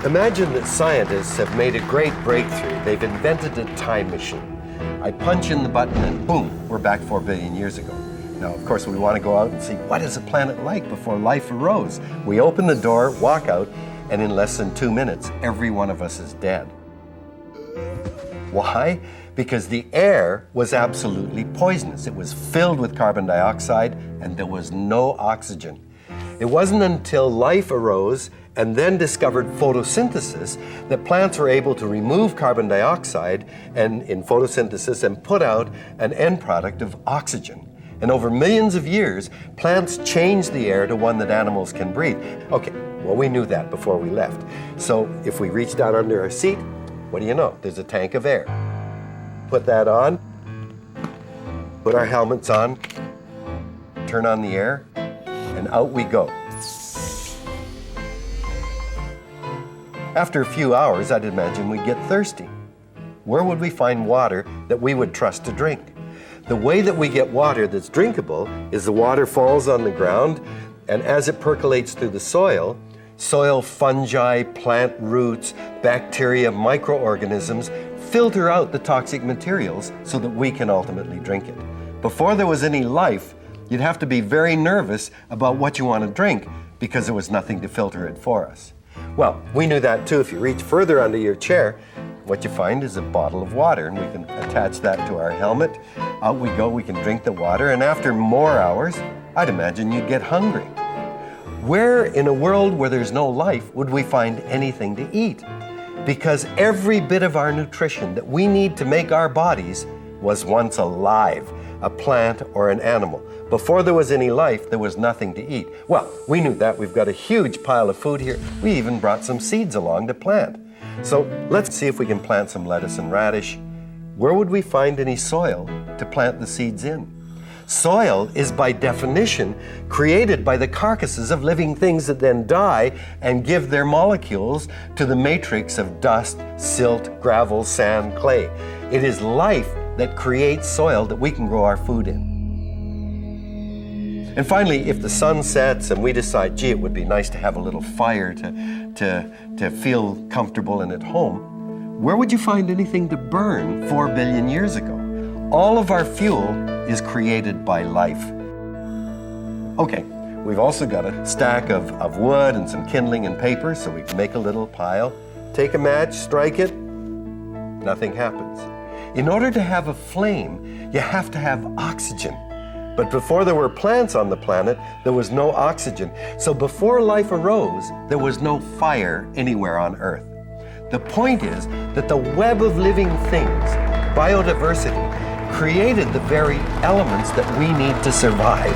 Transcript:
Imagine that scientists have made a great breakthrough. They've invented a time machine. I punch in the button and boom, we're back 4 billion years ago. Now, of course, we want to go out and see what is a planet like before life arose. We open the door, walk out, and in less than 2 minutes, every one of us is dead. Why? Because the air was absolutely poisonous. It was filled with carbon dioxide and there was no oxygen. It wasn't until life arose and then discovered photosynthesis that plants were able to remove carbon dioxide and in photosynthesis and put out an end product of oxygen. And over millions of years, plants changed the air to one that animals can breathe. Okay, well, we knew that before we left. So if we reach down under our seat, what do you know? There's a tank of air. Put that on, put our helmets on, turn on the air, and out we go. After a few hours, I'd imagine we'd get thirsty. Where would we find water that we would trust to drink? The way that we get water that's drinkable is the water falls on the ground, and as it percolates through the soil, fungi, plant roots, bacteria, microorganisms filter out the toxic materials so that we can ultimately drink it. Before there was any life, you'd have to be very nervous about what you want to drink because there was nothing to filter it for us. Well, we knew that too. If you reach further under your chair, what you find is a bottle of water, and we can attach that to our helmet. Out we go, we can drink the water, and after more hours, I'd imagine you'd get hungry. Where in a world where there's no life would we find anything to eat? Because every bit of our nutrition that we need to make our bodies was once alive, a plant or an animal. Before there was any life, there was nothing to eat. Well, we knew that. We've got a huge pile of food here. We even brought some seeds along to plant. So let's see if we can plant some lettuce and radish. Where would we find any soil to plant the seeds in? Soil is by definition created by the carcasses of living things that then die and give their molecules to the matrix of dust, silt, gravel, sand, clay. It is life that creates soil that we can grow our food in. And finally, if the sun sets and we decide, gee, it would be nice to have a little fire to feel comfortable and at home, where would you find anything to burn 4 billion years ago? All of our fuel is created by life. Okay, we've also got a stack of wood and some kindling and paper, so we can make a little pile. Take a match, strike it, nothing happens. In order to have a flame, you have to have oxygen. But before there were plants on the planet, there was no oxygen. So before life arose, there was no fire anywhere on Earth. The point is that the web of living things, biodiversity, created the very elements that we need to survive.